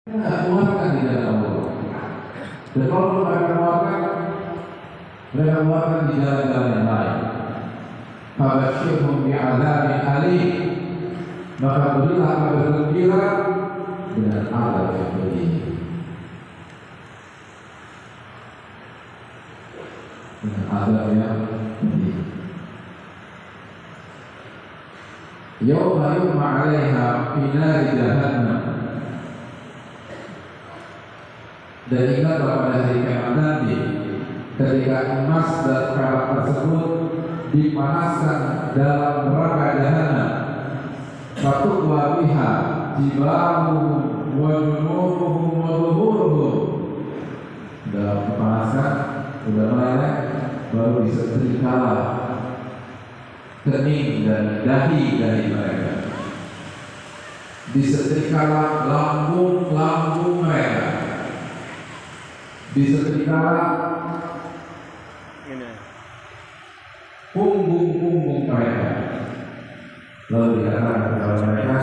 keluarkan di dalam Allah. Dan kalau mereka keluarkan di jalan-jalan yang lain. Fabashshirhum bi'adzabin alim. Maka berilah kabar gembira dengan azab yang pedih. Dengan azab yang pedih. Yawma yuhma 'alaiha fi nari jahannam. Dan ingatlah pada hari kiamat nanti ketika emas dan perak tersebut dipanaskan dalam neraka jahanam. Fatuqwa biha jibahuhum wa junubuhum wa zuhuruhum. Dalam kepanasan sudah mulai baru disetrikalah kening dan dahi mereka. Disetrikalah lambung mereka. Disetrikalah punggung mereka. Lalu dikatakan kepada mereka,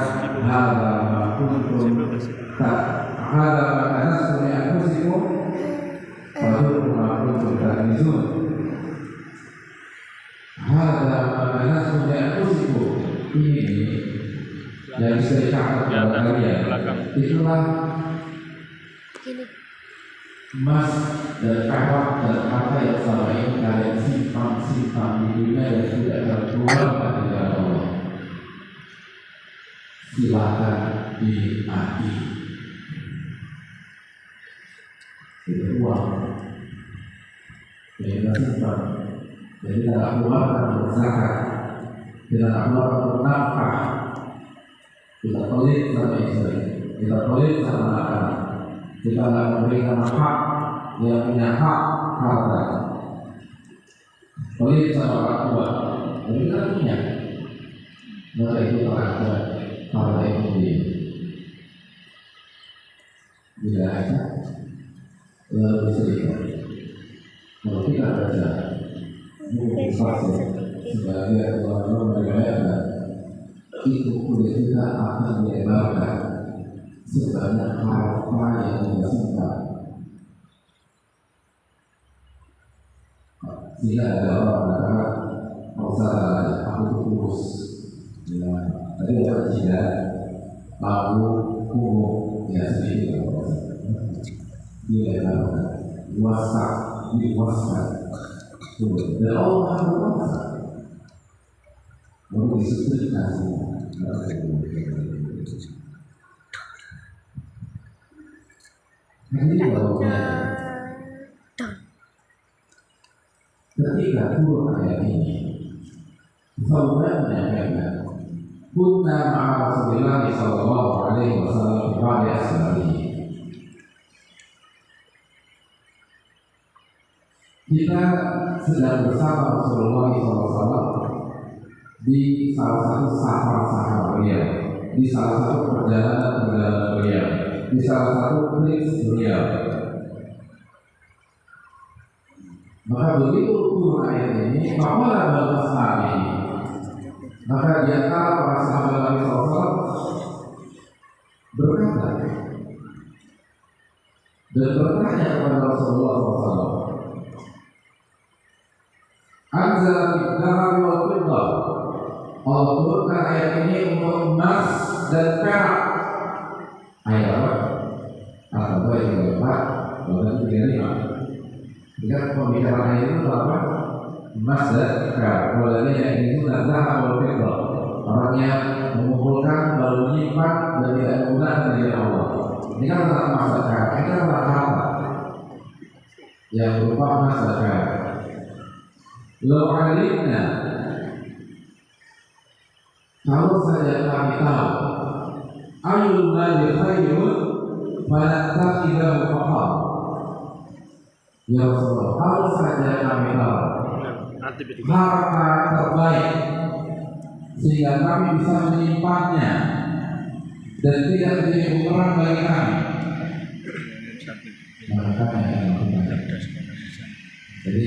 hadza ma kuntum hadza ma kanastum li anfusikum fadhuqu ma kuntum taknizun. Hadza ma kanastum li anfusikum. Ini yang bisa dicatat kepada kalian. Itulah emas dan perak dan harta yang selama ini kalian simpan di dunia dan tidak terkeluarkan di dalam Allah. Silakan dinikmati. Itu uang yang kita simpan. Jadi tidak keluarkan untuk zakat, tidak keluarkan untuk nafkah, tidak pelit sama istri, tidak pelit sama anak-anak. Kita tidak memberikan hak yang punya hak harta. Pelit sama orang tua, jadi kita punya. Maka itu ada harta itu tidak ada lalu disediakan. Kalau kita baca buku fasih sebagai ulama meriwayatkan, itu kulit kita akan dilebarkan sebanyak harta yang kita simpan. Jika ada orang berkata, "Ustaz, aku itu kurus." Tadi dapat tidak, lalu kumuh ya sedikit. Dia luaskan, diluaskan. Dan Allah berkuasa. Lalu disetrika semua. Ini baunya. Ketika turun ayat ini, Sauban menyampaikan, "Kunna ma'a Rasulillah sallallahu alaihi wasallam fi ba'di ashabihi." Kita sedang bersama Rasulullah SAW di salah satu safar beliau, di salah satu perjalanan beliau, di salah satu trips beliau. Maka begitu turun ayat ini, maka dalam sahabat ini, maka di antara para sahabat Nabi SAW berkata dan bertanya kepada Rasulullah SAW, "Anzal al-dhahab wal fiddah." Allah turunkan ayat ini untuk emas dan perak. Ayat apa? Atau yang keempat, bahkan 35. Jika pembicaraan ayat itu apa? Emas dan perak. Walanya yang itu al-dhahab wal fiddah. Orang yang mengumpulkan lalu menyimpan dan tidak menggunakan dari Allah. Ini kan tentang emas dan perak. Ini kan tentang harta yang berupa emas dan perak. Lalu alimna, kalau saja kami tahu ayul mali khairun fanattakhidahu faqat. Ya Rasulullah, kalau saja kami tahu harta terbaik sehingga kami bisa menyimpannya dan tidak menjadi ukuran bagi kami, maka kami akan melakukan. Jadi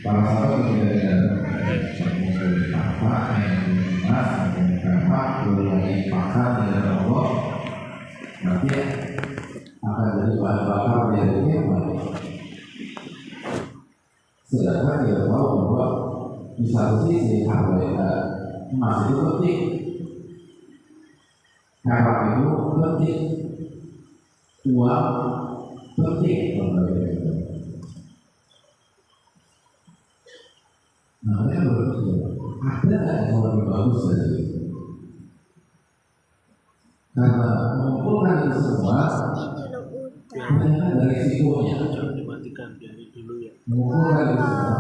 para sahabat tidak ada apa yang emas atau perak boleh pakai di dalam Allah. Nanti bahan bakar dari hemat. Sedangkan kita tahu bahwa di satu sisi harga emas itu penting, perak itu penting, uang penting. Nah, mereka berpikir ada yang lebih bagus dari itu. Karena mengumpulkan itu semua hanya ada risikonya. Jangan dimatikan, biarin dulu ya. Mengumpulkan itu semua,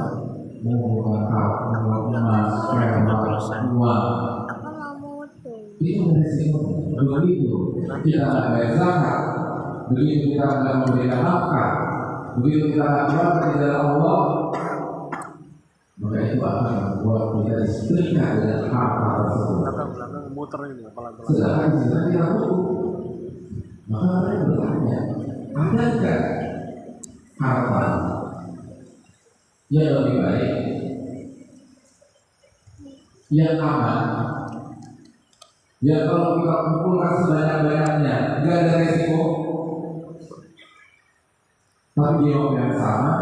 mengumpulkan emas, perak, uang, itu ada risikonya. Begitu kita bayar zakat, begitu kita tidak memberikan nafkah, begitu kita keluar dari jalan Allah, maka itu akan membuat kita disetrika dengan harta tersebut. Belakang muter ini, apalagi. Sedangkan kita tidak butuh. Maka mereka bertanya, adakah harta yang lebih baik, yang aman, yang kalau kita kumpulkan sebanyak-banyaknya tidak ada resiko, tapi di waktu yang sama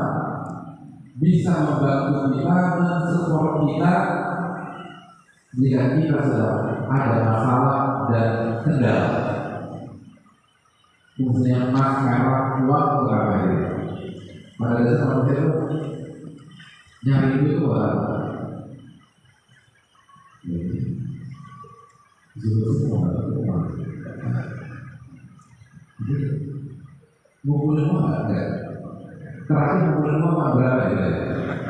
bisa membantu kita mensupport kita jika kita sedang ada masalah dan kendala. Fungsinya emas, perak, uang berapa ini? Pada dasar manusia itu nyari itu apa? Ngumpulin uang nggak? Terakhir ngumpulin uang berapa ya?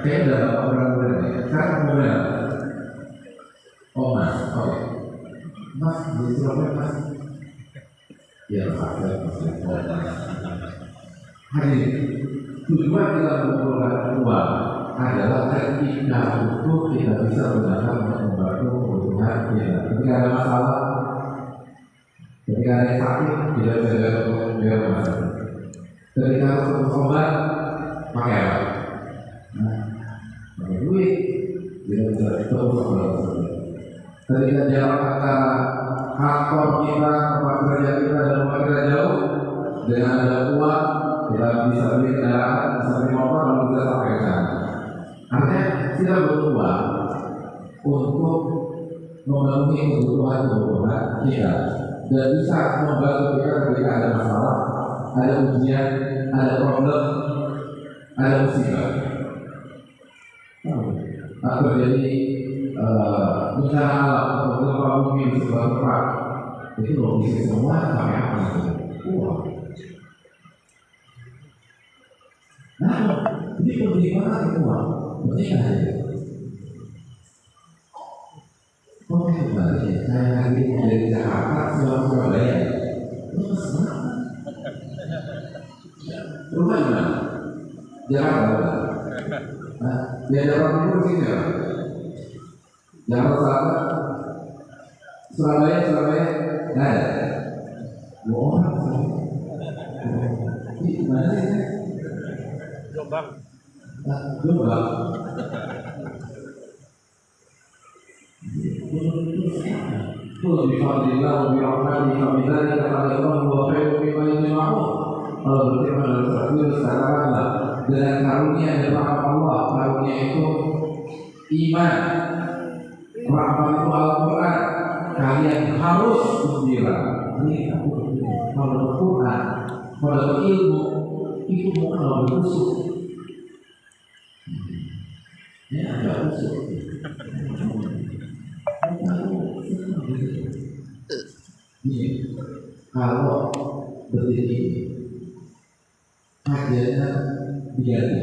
Kayaknya udah berapa bulan ya? Sekarang ngumpulin apa? Oh mas, oke. Mas, di Surabaya mas? Ya ada mas. Hari ini tujuan kita mengumpulkan uang adalah ketika butuh kita bisa gunakan untuk membantu kebutuhan kita. Ketika ada masalah, ketika ada yang sakit, tidak bisa biar masalah. Ketika harus obat, pakai apa? Pakai duit, tidak bisa terus obat. Ketika jarak antara kantor kita, tempat kerja kita dan rumah kita jauh, dengan ada uang kita bisa beli kendaraan, bisa beli motor, lalu kita sampai ke sana. Artinya kita butuh uang untuk memenuhi kebutuhan kita dan bisa membantu kita ketika ada masalah, ada ujian, ada problem, ada musibah. Terjadi bencana alam atau gempa bumi di sebuah tempat, itu logistik semua pakai apa itu? Uang. Nah, ini penting banget itu uang. Penting aja. Oke, kembali. Saya hari ini dari Jakarta ke Surabaya. Terus mana? Rumah mana? Jakarta. Nah, dia Jakarta Timur sini ya. Jakarta Selatan, Surabaya, nggak ada. Dua orang. Ini mana sih? Jombang. Jombang. Kalau bifadillah, birahmati, kamilah, kepada Allah, wa khairu bima yajma'un. Kalau berfirman dalam surat Yunus, katakanlah dengan karunia dan rahmat Allah. Karunia itu iman, rahmat itu Al-Quran. Kalian harus gembira. Ini kalau Al-Quran, kalau ilmu itu bukan kalau berusuk. Ini agak busuk. Ini kalau berdiri kajiannya diganti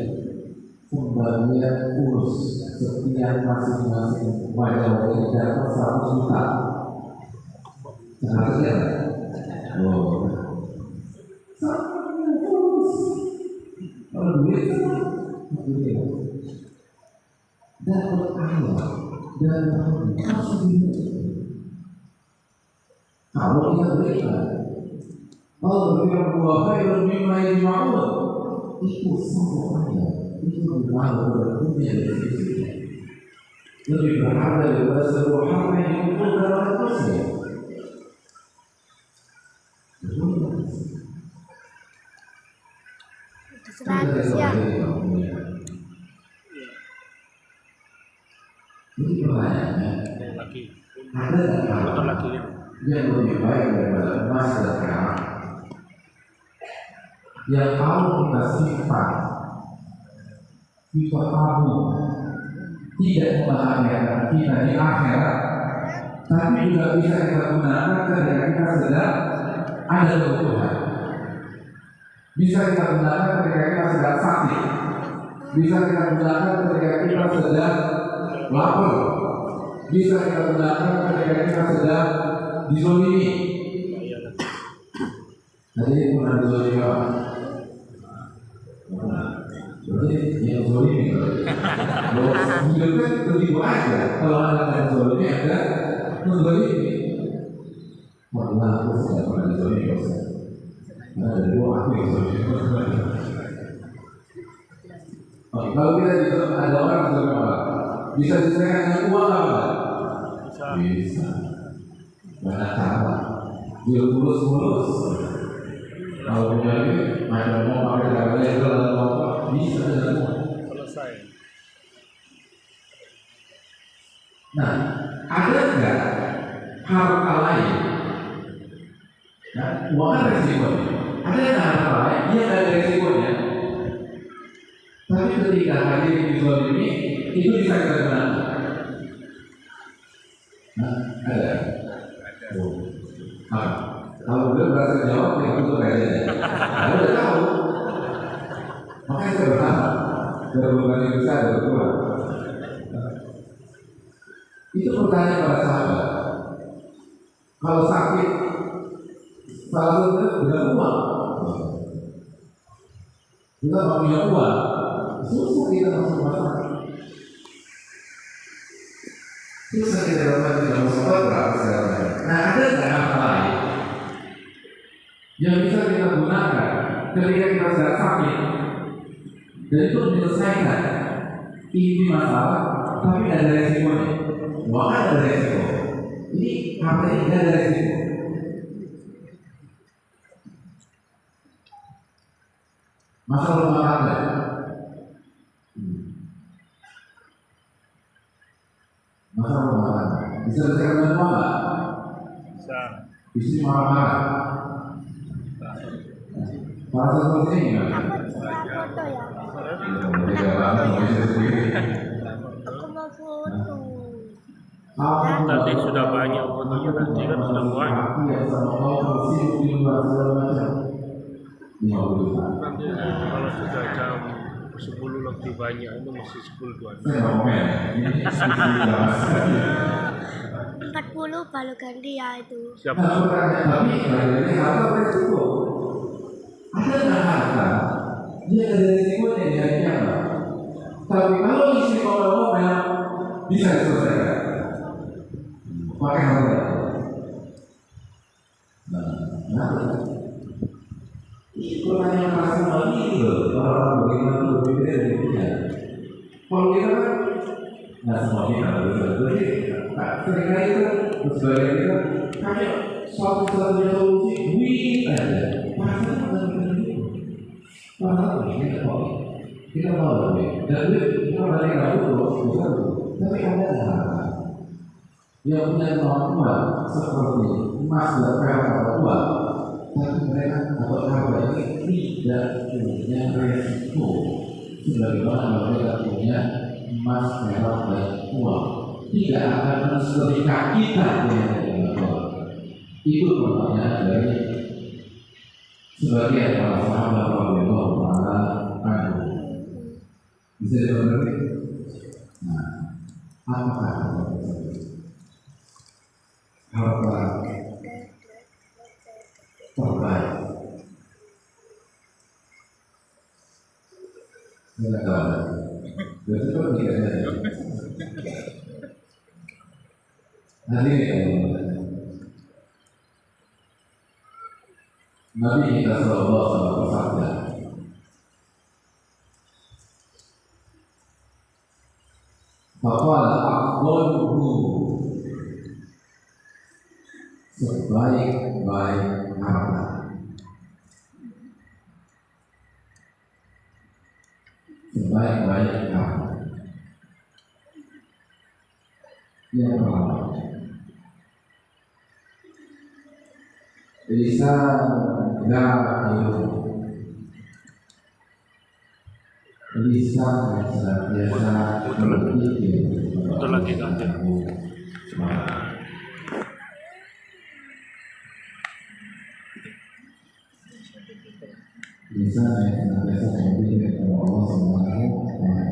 pembagian urus setiap masing-masing wajah dapat 100 juta. Sangat kecil. Oh, kalau duit dapat Allah dan harus kalau kita beriman, Allah berfirman wa khairun mimma yajma'un. Itu sama aja. Itu berharga berdunia dari sisi lebih berharga daripada seluruh harta yang dikumpulkan dalam manusia. 100 ya. Jadi pertanyaannya, Yang lagi. ada nggak Motor lagi ya. yang lebih baik daripada emas dan perak? Yang kalau kita simpan, kita tabung, tidak membahayakan kita di akhirat, tapi juga bisa kita gunakan ketika kita sedang ada kebutuhan. Bisa kita gunakan ketika kita sedang sakit. Bisa kita gunakan ketika kita sedang lapar. Bisa kita gunakan ketika kita sedang dizolimi. Jadi pernah dizolimi apa? Berarti yang zolimi. Kalau hidupnya begitu aja. Kalau ada yang zolimi ada menzolimi. Wallah aku tidak pernah dizolimi. Ada dua aku yang zolimi. Oke, kalau kita dizolimi ada orang yang zolimi apa? Bisa diselesaikan dengan uang apa? Bisa. Banyak cara. Bil mulus. Kalau punya ini, ada mau pakai cara legal atau apa? Bisa dengan uang. Selesai. Nah, ada nggak harta lain? Nah, uang ada resikonya. Ada nggak harta lain? Iya ada resikonya. Tapi ketika hadir di zona ini, itu bisa kita gunakan. Nah, ada. Kalau udah berhasil jawab, ya itu kayaknya. Saya udah tahu. Makanya saya bertanya. Berhubungan yang besar, berkurang. Itu pertanyaan pada sahabat. Kalau sakit, salah satunya dengan uang. Kita nggak punya uang, susah kita masuk masalah. Susah kita dapat tidak masuk berapa segala. Nah, ada nggak hal lain yang bisa kita gunakan ketika kita sedang sakit dan itu menyelesaikan inti masalah, tapi ada resikonya. Wah, ada resiko. Ini apa ini ada resiko? Masalah rumah tangga. Masalah rumah tangga. Bisa diselesaikan dengan uang nggak? Bisa. Istri marah-marah. Merasa seperti ini nggak? Aku suka foto ya. Tidak banget, nggak bisa sendiri. Aku mau foto. Nanti sudah banyak fotonya nanti kan sudah banyak. Aku yang sama kau bersih di luar segala macam. 50 juta. Nanti kalau sudah jam 10 lebih banyak itu masih 10 Saya mau main. Ini sudah 40 baru ganti ya itu. Siapa? Nah, pertanyaan kami ini harta beresiko. Ada nggak harta? Dia ada resikonya di hari kiamat. Tapi kalau istri kalau memang bisa diselesaikan, pakai harta. Nah, ini pertanyaan rasional ini loh. Orang bagaimana berbeda dari kita. Kalau kita kan, nggak semua kita berarti seringkali itu sebagai kita hanya satu-satunya solusi duit aja. Padahal bukan begitu. Padahal kita tahu, kita tahu duit. Dan duit kita berarti nggak butuh, bisa butuh. Tapi ada harta yang punya kemampuan seperti emas dan perak atau uang, tapi mereka atau harta ini tidak punya resiko. Sebagaimana mereka punya emas, perak dan uang, tidak akan mensetrika kita dengan Allah. Itu pertanyaan dari sebagian para sahabat Allah Taala anhu. Bisa dimengerti? Nah, apakah harta terbaik? Tidak tahu. Berarti kok tidak ada. Nanti Nabi kita sallallahu alaihi wasallam bersabda, "Faqala afdaluhu sebaik-baik harta sebaik-baik kamu. Yang pertama, lisan hidup, lisan yang senantiasa berpikir Betul lagi kan? lisan yang senantiasa berpikir kepada Allah Subhanahu wa Ta'ala.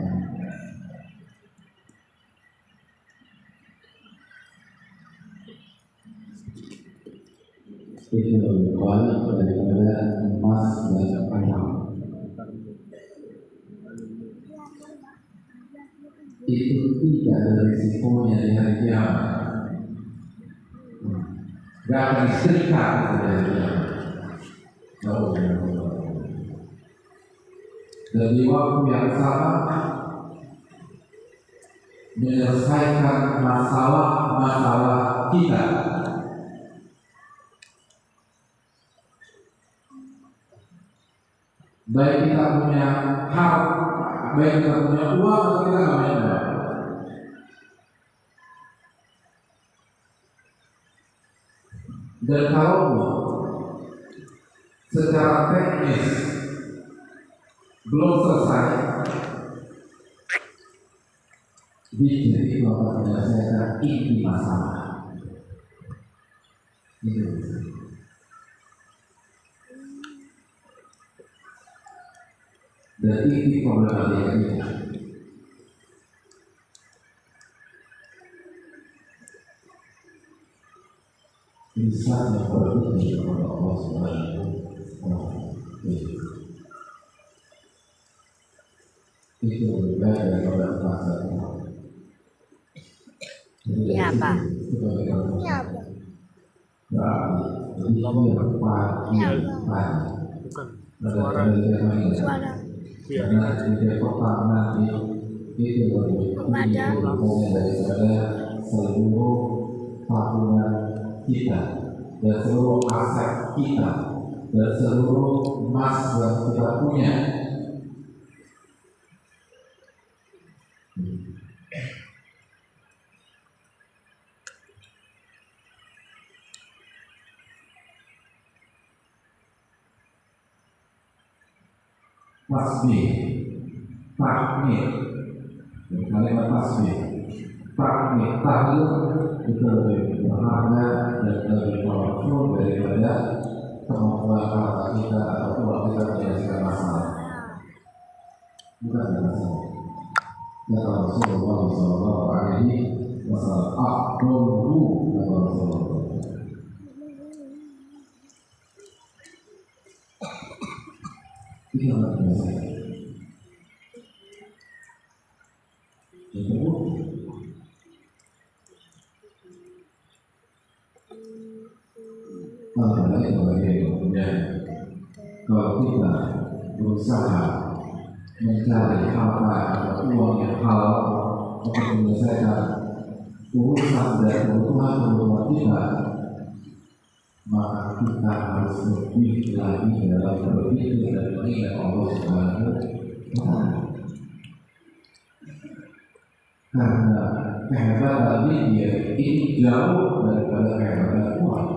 Itu lebih baik daripada emas dan perak. Itu tidak ada risikonya di hari kiamat. Gak akan disetrika di hari kiamat. Dan di waktu yang sama menyelesaikan masalah-masalah kita. Baik kita punya hak, baik kita punya uang atau kita nggak punya uang. Dan kalau secara teknis belum selesai, jadi Bapak menyelesaikan inti masalah. Itu. Dan ini problematika kita. Lisan yang berpikir kepada Allah Subhanahu wa Ta'ala. Itu lebih baik daripada emas dan perak. Ini apa? Ini apa? Berarti lebih pagi. Bukan Suara. Suara. Karena di Depok nanti itu lebih tinggi daripada seluruh tabungan kita dan seluruh aset kita dan seluruh emas yang kita punya. Tasbih, takmir, kalimat tasbih, takmir, tahlil itu lebih berharga dan lebih powerful daripada kemampuan harta kita atau uang kita menyelesaikan masalah. Bukan masalah. Kata Rasulullah SAW, masalah akhdhu kata Rasulullah. Itu adalah biasa. Itu makanya sebagai kemudian kalau kita berusaha mencari harta atau uang yang halal untuk menyelesaikan urusan dan kebutuhan kita, maka kita harus lebih lagi dalam berpikir dan mengingat Allah Subhanahu wa Ta'ala. Karena kehebatan dia ini jauh daripada kehebatan uang.